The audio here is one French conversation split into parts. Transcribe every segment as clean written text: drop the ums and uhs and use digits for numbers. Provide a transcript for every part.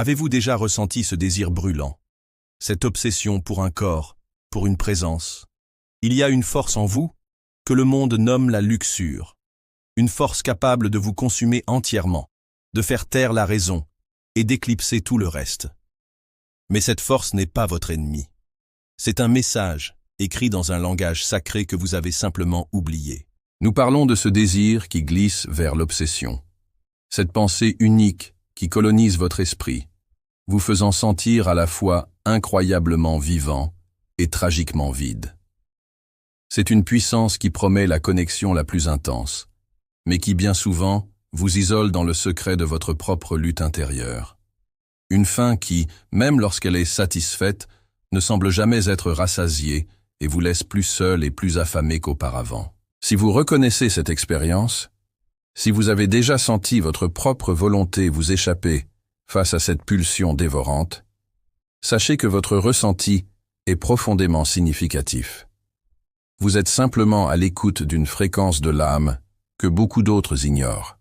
Avez-vous déjà ressenti ce désir brûlant, cette obsession pour un corps, pour une présence? Il y a une force en vous que le monde nomme la luxure, une force capable de vous consumer entièrement, de faire taire la raison et d'éclipser tout le reste. Mais cette force n'est pas votre ennemi. C'est un message écrit dans un langage sacré que vous avez simplement oublié. Nous parlons de ce désir qui glisse vers l'obsession. Cette pensée unique qui colonise votre esprit, vous faisant sentir à la fois incroyablement vivant et tragiquement vide. C'est une puissance qui promet la connexion la plus intense, mais qui bien souvent vous isole dans le secret de votre propre lutte intérieure. Une faim qui, même lorsqu'elle est satisfaite, ne semble jamais être rassasiée et vous laisse plus seul et plus affamé qu'auparavant. Si vous reconnaissez cette expérience, si vous avez déjà senti votre propre volonté vous échapper face à cette pulsion dévorante, sachez que votre ressenti est profondément significatif. Vous êtes simplement à l'écoute d'une fréquence de l'âme que beaucoup d'autres ignorent.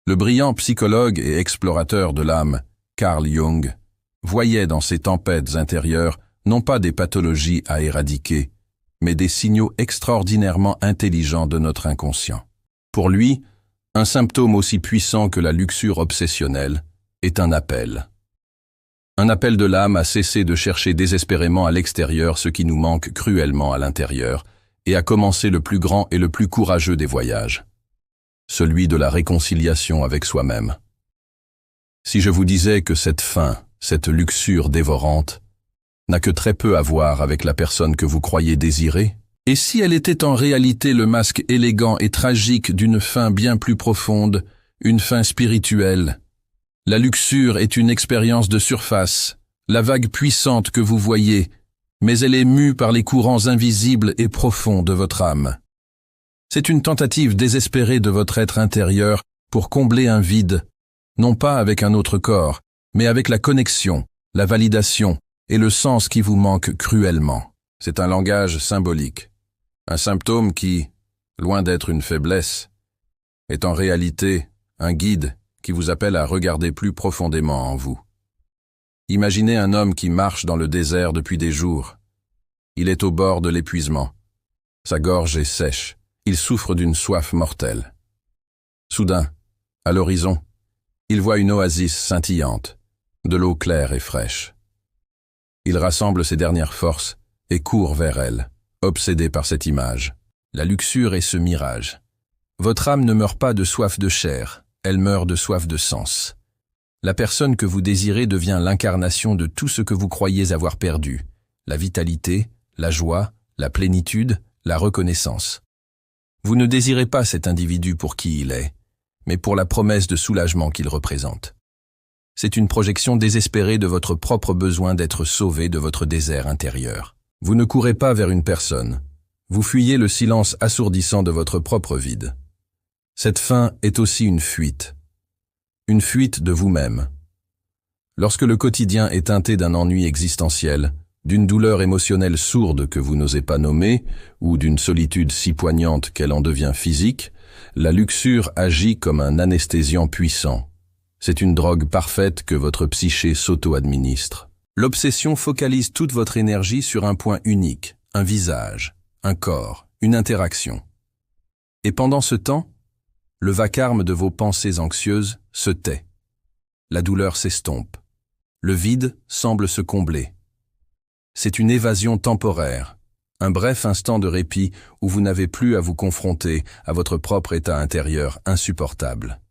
Le brillant psychologue et explorateur de l'âme, Carl Jung, voyait dans ces tempêtes intérieures non pas des pathologies à éradiquer, mais des signaux extraordinairement intelligents de notre inconscient. Pour lui, un symptôme aussi puissant que la luxure obsessionnelle est un appel. Un appel de l'âme à cesser de chercher désespérément à l'extérieur ce qui nous manque cruellement à l'intérieur et à commencer le plus grand et le plus courageux des voyages, celui de la réconciliation avec soi-même. Si je vous disais que cette faim, cette luxure dévorante, n'a que très peu à voir avec la personne que vous croyez désirer, et si elle était en réalité le masque élégant et tragique d'une faim bien plus profonde, une faim spirituelle, la luxure est une expérience de surface, la vague puissante que vous voyez, mais elle est mue par les courants invisibles et profonds de votre âme. C'est une tentative désespérée de votre être intérieur pour combler un vide, non pas avec un autre corps, mais avec la connexion, la validation et le sens qui vous manque cruellement. C'est un langage symbolique, un symptôme qui, loin d'être une faiblesse, est en réalité un guide qui vous appelle à regarder plus profondément en vous. Imaginez un homme qui marche dans le désert depuis des jours. Il est au bord de l'épuisement. Sa gorge est sèche. Il souffre d'une soif mortelle. Soudain, à l'horizon, il voit une oasis scintillante, de l'eau claire et fraîche. Il rassemble ses dernières forces et court vers elle, obsédé par cette image. La luxure est ce mirage. Votre âme ne meurt pas de soif de chair, elle meurt de soif de sens. La personne que vous désirez devient l'incarnation de tout ce que vous croyez avoir perdu, la vitalité, la joie, la plénitude, la reconnaissance. Vous ne désirez pas cet individu pour qui il est, mais pour la promesse de soulagement qu'il représente. C'est une projection désespérée de votre propre besoin d'être sauvé de votre désert intérieur. Vous ne courez pas vers une personne, vous fuyez le silence assourdissant de votre propre vide. Cette faim est aussi une fuite de vous-même. Lorsque le quotidien est teinté d'un ennui existentiel, d'une douleur émotionnelle sourde que vous n'osez pas nommer, ou d'une solitude si poignante qu'elle en devient physique, la luxure agit comme un anesthésiant puissant. C'est une drogue parfaite que votre psyché s'auto-administre. L'obsession focalise toute votre énergie sur un point unique, un visage, un corps, une interaction. Et pendant ce temps, le vacarme de vos pensées anxieuses se tait. La douleur s'estompe. Le vide semble se combler. C'est une évasion temporaire, un bref instant de répit où vous n'avez plus à vous confronter à votre propre état intérieur insupportable.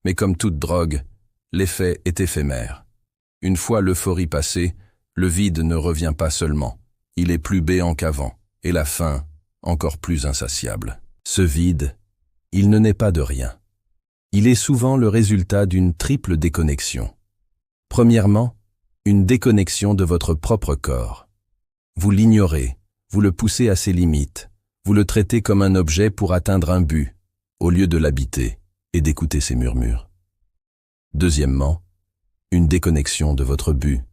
Mais comme toute drogue, l'effet est éphémère. Une fois l'euphorie passée, le vide ne revient pas seulement, il est plus béant qu'avant, et la faim encore plus insatiable. Ce vide, il ne naît pas de rien. Il est souvent le résultat d'une triple déconnexion. Premièrement, une déconnexion de votre propre corps. Vous l'ignorez, vous le poussez à ses limites, vous le traitez comme un objet pour atteindre un but, au lieu de l'habiter et d'écouter ses murmures. Deuxièmement, une déconnexion de votre but,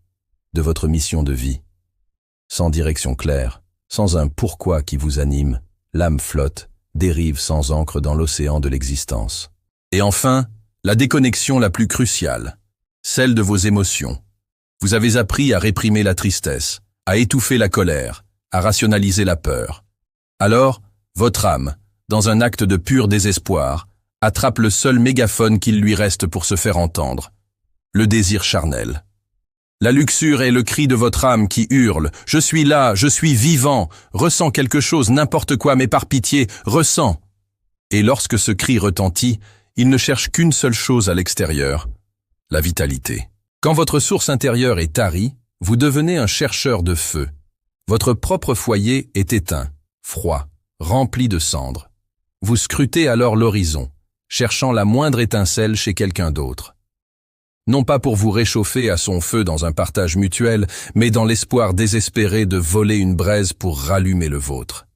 de votre mission de vie. Sans direction claire, sans un pourquoi qui vous anime, l'âme flotte, dérive sans ancre dans l'océan de l'existence. Et enfin, la déconnexion la plus cruciale, celle de vos émotions. Vous avez appris à réprimer la tristesse, à étouffer la colère, à rationaliser la peur. Alors, votre âme, dans un acte de pur désespoir, attrape le seul mégaphone qu'il lui reste pour se faire entendre, le désir charnel. La luxure est le cri de votre âme qui hurle « Je suis là, je suis vivant, ressens quelque chose, n'importe quoi, mais par pitié, ressens !» Et lorsque ce cri retentit, il ne cherche qu'une seule chose à l'extérieur, la vitalité. Quand votre source intérieure est tarie, vous devenez un chercheur de feu. Votre propre foyer est éteint, froid, rempli de cendres. Vous scrutez alors l'horizon, cherchant la moindre étincelle chez quelqu'un d'autre. Non pas pour vous réchauffer à son feu dans un partage mutuel, mais dans l'espoir désespéré de voler une braise pour rallumer le vôtre.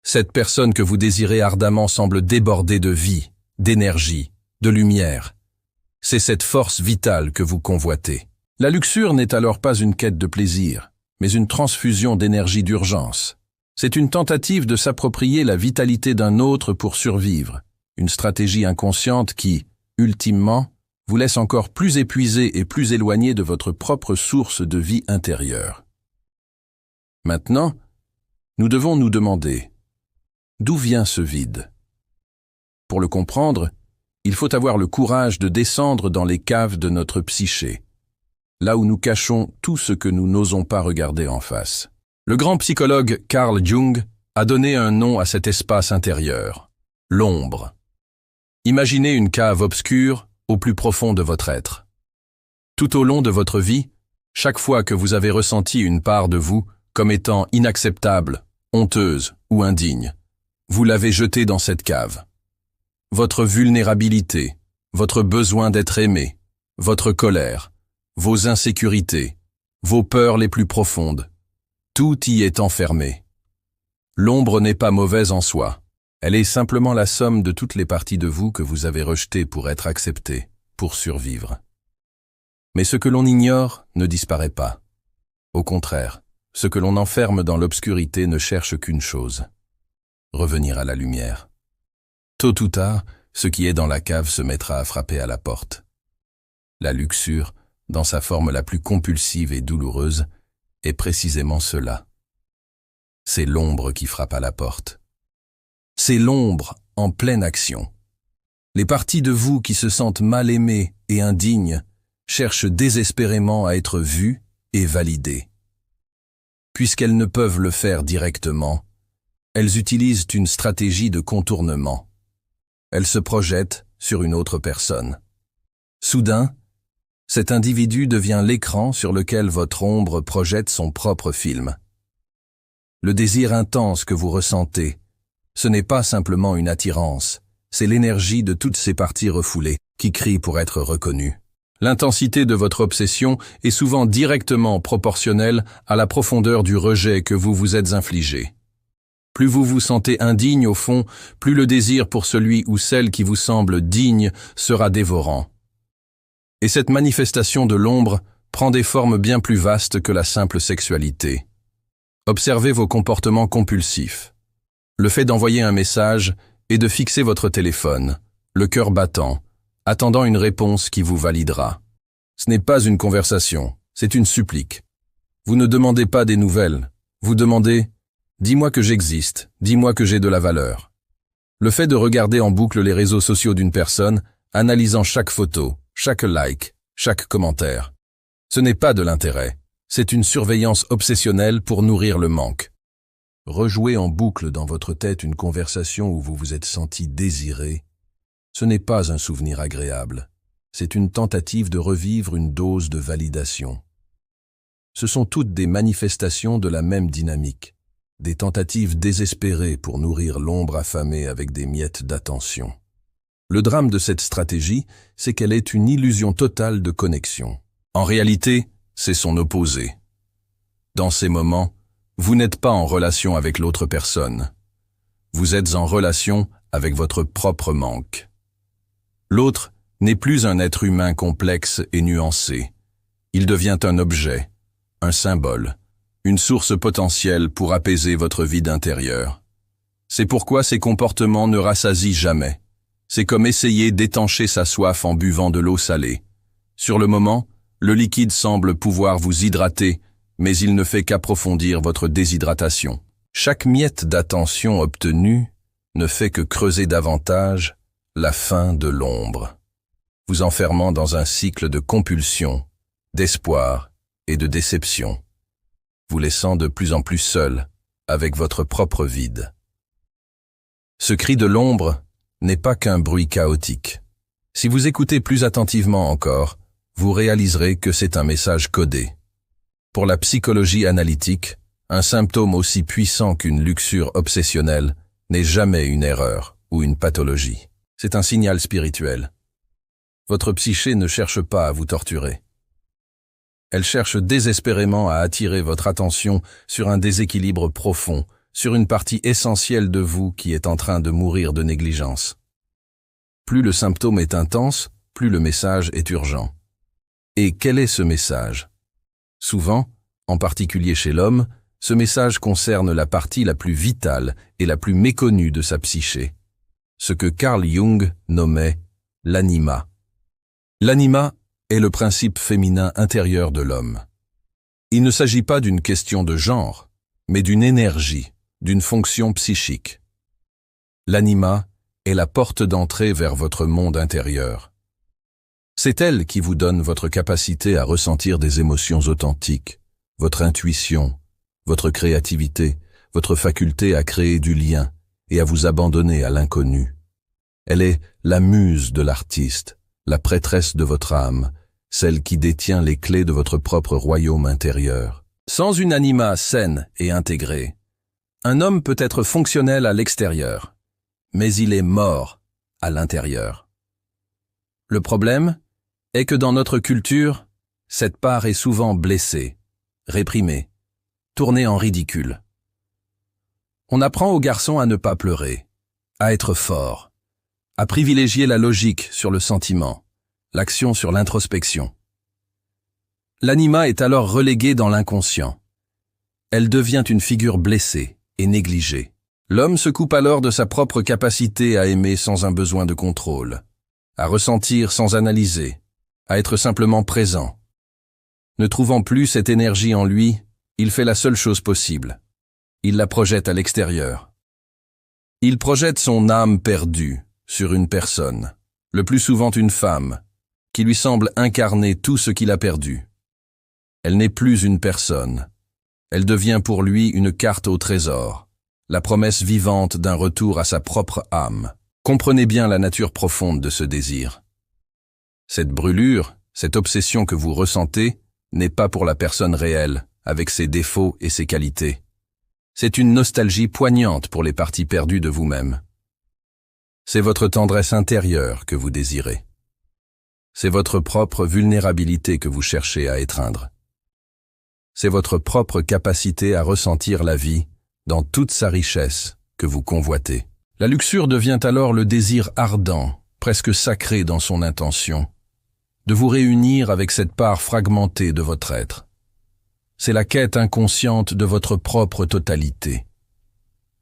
Cette personne que vous désirez ardemment semble déborder de vie, d'énergie, de lumière. C'est cette force vitale que vous convoitez. La luxure n'est alors pas une quête de plaisir, mais une transfusion d'énergie d'urgence. C'est une tentative de s'approprier la vitalité d'un autre pour survivre, une stratégie inconsciente qui, ultimement, vous laisse encore plus épuisé et plus éloigné de votre propre source de vie intérieure. Maintenant, nous devons nous demander, d'où vient ce vide? Pour le comprendre, il faut avoir le courage de descendre dans les caves de notre psyché, là où nous cachons tout ce que nous n'osons pas regarder en face. Le grand psychologue Carl Jung a donné un nom à cet espace intérieur, l'ombre. Imaginez une cave obscure au plus profond de votre être. Tout au long de votre vie, chaque fois que vous avez ressenti une part de vous comme étant inacceptable, honteuse ou indigne, vous l'avez jetée dans cette cave. Votre vulnérabilité, votre besoin d'être aimé, votre colère, vos insécurités, vos peurs les plus profondes, tout y est enfermé. L'ombre n'est pas mauvaise en soi. Elle est simplement la somme de toutes les parties de vous que vous avez rejetées pour être acceptées, pour survivre. Mais ce que l'on ignore ne disparaît pas. Au contraire, ce que l'on enferme dans l'obscurité ne cherche qu'une chose, revenir à la lumière. Tôt ou tard, ce qui est dans la cave se mettra à frapper à la porte. La luxure, dans sa forme la plus compulsive et douloureuse, est précisément cela. C'est l'ombre qui frappe à la porte. C'est l'ombre en pleine action. Les parties de vous qui se sentent mal aimées et indignes cherchent désespérément à être vues et validées. Puisqu'elles ne peuvent le faire directement, elles utilisent une stratégie de contournement. Elles se projettent sur une autre personne. Soudain, cet individu devient l'écran sur lequel votre ombre projette son propre film. Le désir intense que vous ressentez, ce n'est pas simplement une attirance, c'est l'énergie de toutes ces parties refoulées qui crient pour être reconnues. L'intensité de votre obsession est souvent directement proportionnelle à la profondeur du rejet que vous vous êtes infligé. Plus vous vous sentez indigne au fond, plus le désir pour celui ou celle qui vous semble digne sera dévorant. Et cette manifestation de l'ombre prend des formes bien plus vastes que la simple sexualité. Observez vos comportements compulsifs. Le fait d'envoyer un message et de fixer votre téléphone, le cœur battant, attendant une réponse qui vous validera. Ce n'est pas une conversation, c'est une supplique. Vous ne demandez pas des nouvelles, vous demandez « Dis-moi que j'existe, dis-moi que j'ai de la valeur ». Le fait de regarder en boucle les réseaux sociaux d'une personne, analysant chaque photo, chaque like, chaque commentaire, ce n'est pas de l'intérêt, c'est une surveillance obsessionnelle pour nourrir le manque. Rejouer en boucle dans votre tête une conversation où vous vous êtes senti désiré, ce n'est pas un souvenir agréable, c'est une tentative de revivre une dose de validation. Ce sont toutes des manifestations de la même dynamique, des tentatives désespérées pour nourrir l'ombre affamée avec des miettes d'attention. Le drame de cette stratégie, c'est qu'elle est une illusion totale de connexion. En réalité, c'est son opposé. Dans ces moments, vous n'êtes pas en relation avec l'autre personne. Vous êtes en relation avec votre propre manque. L'autre n'est plus un être humain complexe et nuancé. Il devient un objet, un symbole, une source potentielle pour apaiser votre vide intérieur. C'est pourquoi ces comportements ne rassasient jamais. C'est comme essayer d'étancher sa soif en buvant de l'eau salée. Sur le moment, le liquide semble pouvoir vous hydrater, mais il ne fait qu'approfondir votre déshydratation. Chaque miette d'attention obtenue ne fait que creuser davantage la faim de l'ombre, vous enfermant dans un cycle de compulsion, d'espoir et de déception, vous laissant de plus en plus seul avec votre propre vide. Ce cri de l'ombre n'est pas qu'un bruit chaotique. Si vous écoutez plus attentivement encore, vous réaliserez que c'est un message codé. Pour la psychologie analytique, un symptôme aussi puissant qu'une luxure obsessionnelle n'est jamais une erreur ou une pathologie. C'est un signal spirituel. Votre psyché ne cherche pas à vous torturer. Elle cherche désespérément à attirer votre attention sur un déséquilibre profond, sur une partie essentielle de vous qui est en train de mourir de négligence. Plus le symptôme est intense, plus le message est urgent. Et quel est ce message? Souvent, en particulier chez l'homme, ce message concerne la partie la plus vitale et la plus méconnue de sa psyché, ce que Carl Jung nommait l'anima. L'anima est le principe féminin intérieur de l'homme. Il ne s'agit pas d'une question de genre, mais d'une énergie, d'une fonction psychique. L'anima est la porte d'entrée vers votre monde intérieur. C'est elle qui vous donne votre capacité à ressentir des émotions authentiques, votre intuition, votre créativité, votre faculté à créer du lien et à vous abandonner à l'inconnu. Elle est la muse de l'artiste, la prêtresse de votre âme, celle qui détient les clés de votre propre royaume intérieur. Sans une anima saine et intégrée, un homme peut être fonctionnel à l'extérieur, mais il est mort à l'intérieur. Le problème est que dans notre culture, cette part est souvent blessée, réprimée, tournée en ridicule. On apprend aux garçons à ne pas pleurer, à être fort, à privilégier la logique sur le sentiment, l'action sur l'introspection. L'anima est alors reléguée dans l'inconscient. Elle devient une figure blessée et négligée. L'homme se coupe alors de sa propre capacité à aimer sans un besoin de contrôle, à ressentir sans analyser, à être simplement présent. Ne trouvant plus cette énergie en lui, il fait la seule chose possible. Il la projette à l'extérieur. Il projette son âme perdue sur une personne, le plus souvent une femme, qui lui semble incarner tout ce qu'il a perdu. Elle n'est plus une personne. Elle devient pour lui une carte au trésor, la promesse vivante d'un retour à sa propre âme. Comprenez bien la nature profonde de ce désir. Cette brûlure, cette obsession que vous ressentez, n'est pas pour la personne réelle, avec ses défauts et ses qualités. C'est une nostalgie poignante pour les parties perdues de vous-même. C'est votre tendresse intérieure que vous désirez. C'est votre propre vulnérabilité que vous cherchez à étreindre. C'est votre propre capacité à ressentir la vie dans toute sa richesse que vous convoitez. La luxure devient alors le désir ardent, presque sacré dans son intention, de vous réunir avec cette part fragmentée de votre être. C'est la quête inconsciente de votre propre totalité.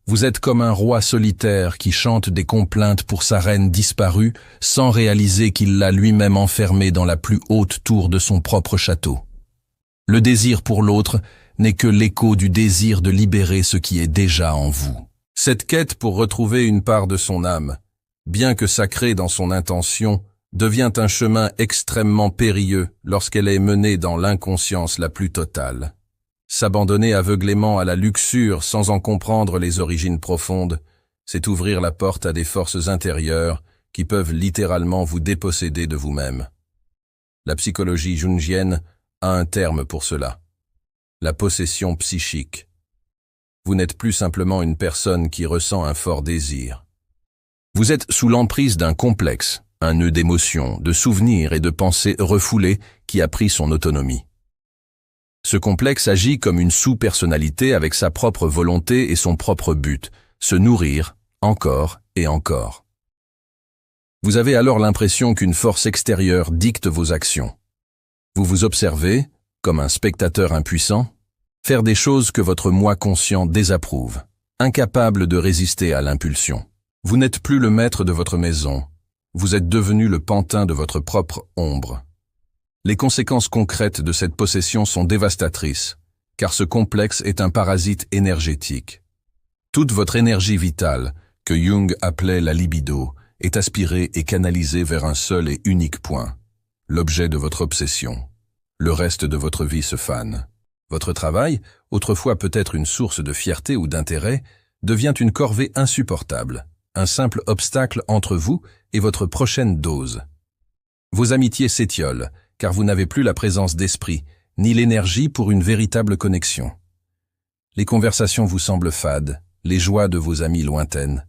Vous êtes comme un roi solitaire qui chante des complaintes pour sa reine disparue sans réaliser qu'il l'a lui-même enfermée dans la plus haute tour de son propre château. Le désir pour l'autre n'est que l'écho du désir de libérer ce qui est déjà en vous. Cette quête pour retrouver une part de son âme, bien que sacrée dans son intention, devient un chemin extrêmement périlleux lorsqu'elle est menée dans l'inconscience la plus totale. S'abandonner aveuglément à la luxure sans en comprendre les origines profondes, c'est ouvrir la porte à des forces intérieures qui peuvent littéralement vous déposséder de vous-même. La psychologie jungienne a un terme pour cela. La possession psychique. Vous n'êtes plus simplement une personne qui ressent un fort désir. Vous êtes sous l'emprise d'un complexe, un nœud d'émotions, de souvenirs et de pensées refoulées qui a pris son autonomie. Ce complexe agit comme une sous-personnalité avec sa propre volonté et son propre but, se nourrir, encore et encore. Vous avez alors l'impression qu'une force extérieure dicte vos actions. Vous vous observez, comme un spectateur impuissant, faire des choses que votre moi conscient désapprouve, incapable de résister à l'impulsion. Vous n'êtes plus le maître de votre maison, vous êtes devenu le pantin de votre propre ombre. Les conséquences concrètes de cette possession sont dévastatrices, car ce complexe est un parasite énergétique. Toute votre énergie vitale, que Jung appelait la libido, est aspirée et canalisée vers un seul et unique point, l'objet de votre obsession. Le reste de votre vie se fane. Votre travail, autrefois peut-être une source de fierté ou d'intérêt, devient une corvée insupportable, un simple obstacle entre vous et votre prochaine dose. Vos amitiés s'étiolent, car vous n'avez plus la présence d'esprit, ni l'énergie pour une véritable connexion. Les conversations vous semblent fades, les joies de vos amis lointaines.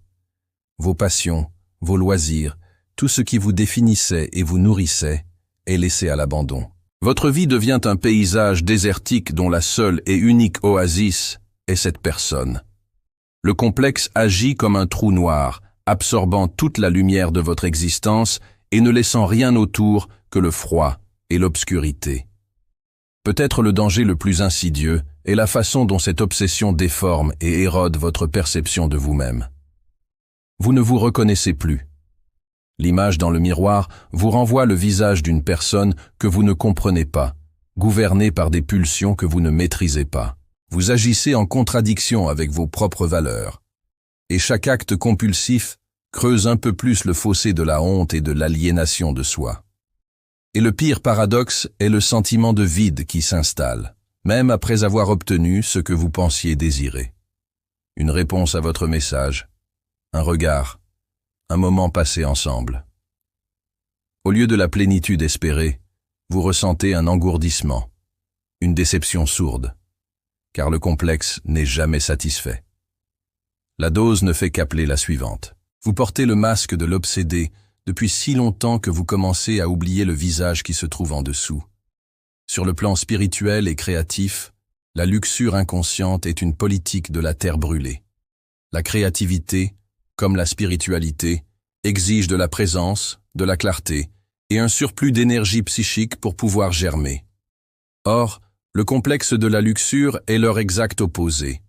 Vos passions, vos loisirs, tout ce qui vous définissait et vous nourrissait, est laissé à l'abandon. Votre vie devient un paysage désertique dont la seule et unique oasis est cette personne. Le complexe agit comme un trou noir, absorbant toute la lumière de votre existence et ne laissant rien autour que le froid et l'obscurité. Peut-être le danger le plus insidieux est la façon dont cette obsession déforme et érode votre perception de vous-même. Vous ne vous reconnaissez plus. L'image dans le miroir vous renvoie le visage d'une personne que vous ne comprenez pas, gouvernée par des pulsions que vous ne maîtrisez pas. Vous agissez en contradiction avec vos propres valeurs. Et chaque acte compulsif creuse un peu plus le fossé de la honte et de l'aliénation de soi. Et le pire paradoxe est le sentiment de vide qui s'installe, même après avoir obtenu ce que vous pensiez désirer. Une réponse à votre message, un regard, un moment passé ensemble. Au lieu de la plénitude espérée, vous ressentez un engourdissement, une déception sourde, car le complexe n'est jamais satisfait. La dose ne fait qu'appeler la suivante. Vous portez le masque de l'obsédé depuis si longtemps que vous commencez à oublier le visage qui se trouve en dessous. Sur le plan spirituel et créatif, la luxure inconsciente est une politique de la terre brûlée. La créativité, comme la spiritualité, exige de la présence, de la clarté et un surplus d'énergie psychique pour pouvoir germer. Or, le complexe de la luxure est leur exact opposé.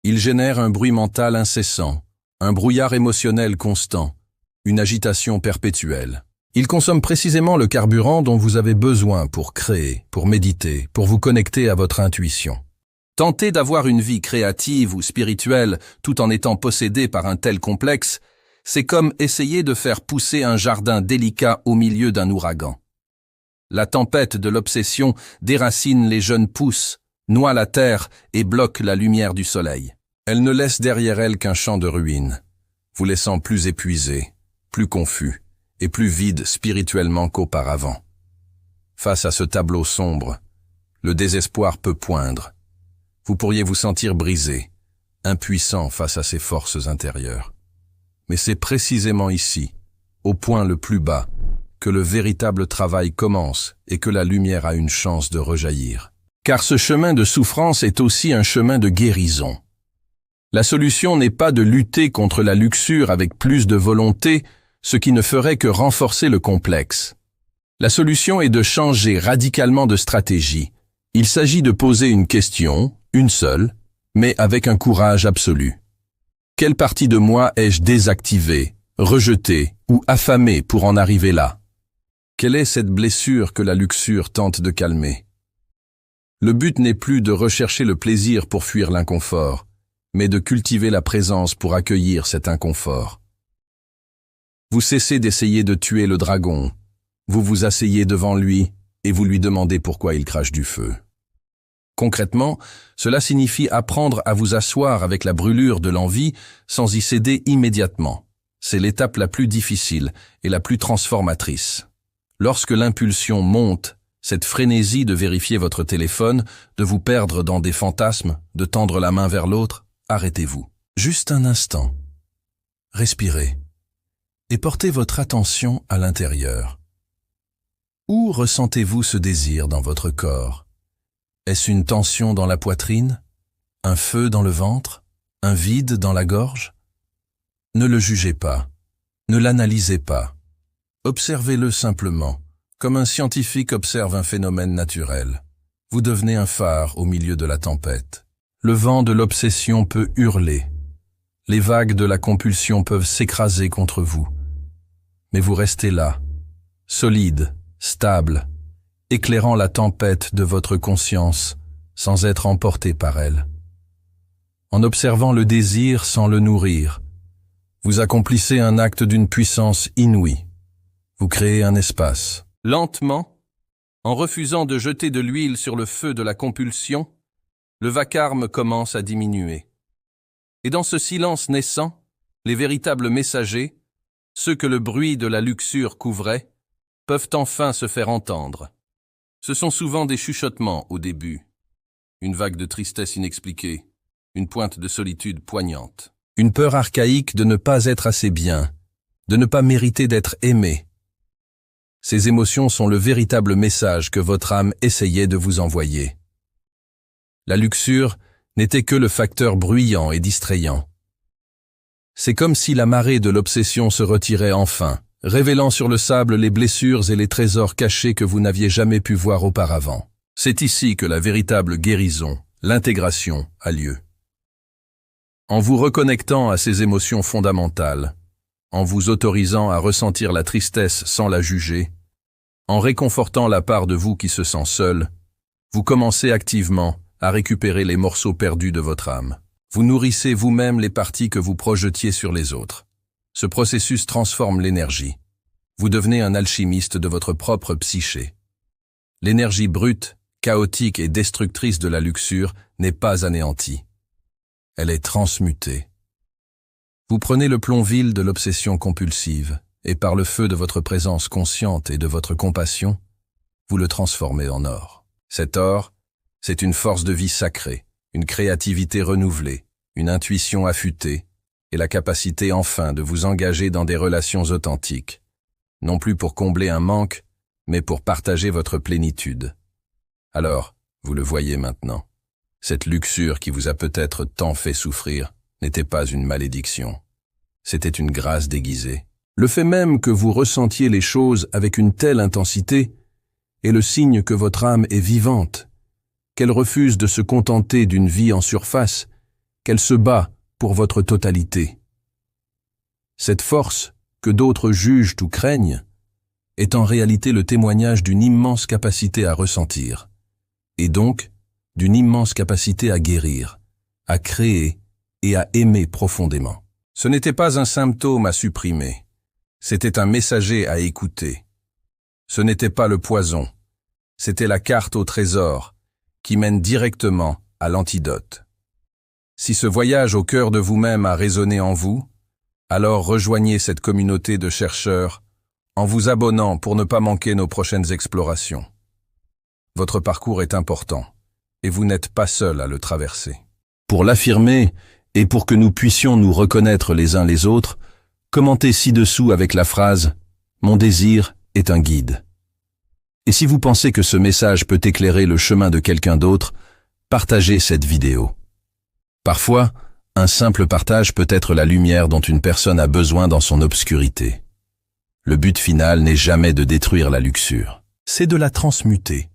Il génère un bruit mental incessant, un brouillard émotionnel constant, une agitation perpétuelle. Il consomme précisément le carburant dont vous avez besoin pour créer, pour méditer, pour vous connecter à votre intuition. Tenter d'avoir une vie créative ou spirituelle tout en étant possédé par un tel complexe, c'est comme essayer de faire pousser un jardin délicat au milieu d'un ouragan. La tempête de l'obsession déracine les jeunes pousses, noie la terre et bloque la lumière du soleil. Elle ne laisse derrière elle qu'un champ de ruines, vous laissant plus épuisé, plus confus et plus vide spirituellement qu'auparavant. Face à ce tableau sombre, le désespoir peut poindre. Vous pourriez vous sentir brisé, impuissant face à ces forces intérieures. Mais c'est précisément ici, au point le plus bas, que le véritable travail commence et que la lumière a une chance de rejaillir. Car ce chemin de souffrance est aussi un chemin de guérison. La solution n'est pas de lutter contre la luxure avec plus de volonté, ce qui ne ferait que renforcer le complexe. La solution est de changer radicalement de stratégie. Il s'agit de poser une question, une seule, mais avec un courage absolu. Quelle partie de moi ai-je désactivée, rejetée ou affamée pour en arriver là? Quelle est cette blessure que la luxure tente de calmer? Le but n'est plus de rechercher le plaisir pour fuir l'inconfort, mais de cultiver la présence pour accueillir cet inconfort. Vous cessez d'essayer de tuer le dragon, vous vous asseyez devant lui et vous lui demandez pourquoi il crache du feu. Concrètement, cela signifie apprendre à vous asseoir avec la brûlure de l'envie sans y céder immédiatement. C'est l'étape la plus difficile et la plus transformatrice. Lorsque l'impulsion monte, cette frénésie de vérifier votre téléphone, de vous perdre dans des fantasmes, de tendre la main vers l'autre, arrêtez-vous. Juste un instant. Respirez. Et portez votre attention à l'intérieur. Où ressentez-vous ce désir dans votre corps? Est-ce une tension dans la poitrine? Un feu dans le ventre? Un vide dans la gorge? Ne le jugez pas. Ne l'analysez pas. Observez-le simplement, comme un scientifique observe un phénomène naturel. Vous devenez un phare au milieu de la tempête. Le vent de l'obsession peut hurler. Les vagues de la compulsion peuvent s'écraser contre vous. Mais vous restez là, solide, stable, éclairant la tempête de votre conscience sans être emporté par elle. En observant le désir sans le nourrir, vous accomplissez un acte d'une puissance inouïe. Vous créez un espace. Lentement, en refusant de jeter de l'huile sur le feu de la compulsion, le vacarme commence à diminuer. Et dans ce silence naissant, les véritables messagers, ceux que le bruit de la luxure couvrait, peuvent enfin se faire entendre. Ce sont souvent des chuchotements au début, une vague de tristesse inexpliquée, une pointe de solitude poignante. Une peur archaïque de ne pas être assez bien, de ne pas mériter d'être aimé. Ces émotions sont le véritable message que votre âme essayait de vous envoyer. La luxure n'était que le facteur bruyant et distrayant. C'est comme si la marée de l'obsession se retirait enfin, révélant sur le sable les blessures et les trésors cachés que vous n'aviez jamais pu voir auparavant. C'est ici que la véritable guérison, l'intégration, a lieu. En vous reconnectant à ces émotions fondamentales, en vous autorisant à ressentir la tristesse sans la juger, en réconfortant la part de vous qui se sent seule, vous commencez activement à récupérer les morceaux perdus de votre âme. Vous nourrissez vous-même les parties que vous projetiez sur les autres. Ce processus transforme l'énergie. Vous devenez un alchimiste de votre propre psyché. L'énergie brute, chaotique et destructrice de la luxure n'est pas anéantie. Elle est transmutée. Vous prenez le plomb-vil de l'obsession compulsive et par le feu de votre présence consciente et de votre compassion, vous le transformez en or. Cet or, c'est une force de vie sacrée, une créativité renouvelée, une intuition affûtée et la capacité enfin de vous engager dans des relations authentiques, non plus pour combler un manque, mais pour partager votre plénitude. Alors, vous le voyez maintenant. Cette luxure qui vous a peut-être tant fait souffrir n'était pas une malédiction. C'était une grâce déguisée. Le fait même que vous ressentiez les choses avec une telle intensité est le signe que votre âme est vivante, qu'elle refuse de se contenter d'une vie en surface, qu'elle se bat pour votre totalité. Cette force, que d'autres jugent ou craignent, est en réalité le témoignage d'une immense capacité à ressentir, et donc d'une immense capacité à guérir, à créer et à aimer profondément. Ce n'était pas un symptôme à supprimer, c'était un messager à écouter. Ce n'était pas le poison, c'était la carte au trésor qui mène directement à l'antidote. Si ce voyage au cœur de vous-même a résonné en vous, alors rejoignez cette communauté de chercheurs en vous abonnant pour ne pas manquer nos prochaines explorations. Votre parcours est important, et vous n'êtes pas seul à le traverser. Pour l'affirmer, et pour que nous puissions nous reconnaître les uns les autres, commentez ci-dessous avec la phrase « Mon désir est un guide ». Et si vous pensez que ce message peut éclairer le chemin de quelqu'un d'autre, partagez cette vidéo. Parfois, un simple partage peut être la lumière dont une personne a besoin dans son obscurité. Le but final n'est jamais de détruire la luxure, c'est de la transmuter.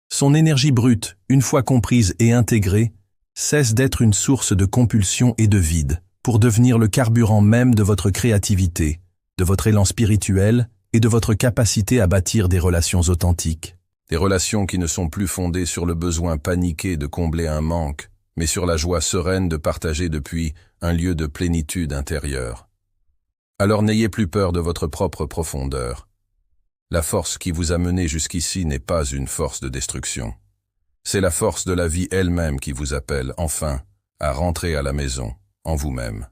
Son énergie brute, une fois comprise et intégrée, cesse d'être une source de compulsion et de vide, pour devenir le carburant même de votre créativité, de votre élan spirituel et de votre capacité à bâtir des relations authentiques. Des relations qui ne sont plus fondées sur le besoin paniqué de combler un manque, mais sur la joie sereine de partager depuis un lieu de plénitude intérieure. Alors n'ayez plus peur de votre propre profondeur. La force qui vous a mené jusqu'ici n'est pas une force de destruction. C'est la force de la vie elle-même qui vous appelle, enfin, à rentrer à la maison, en vous-même.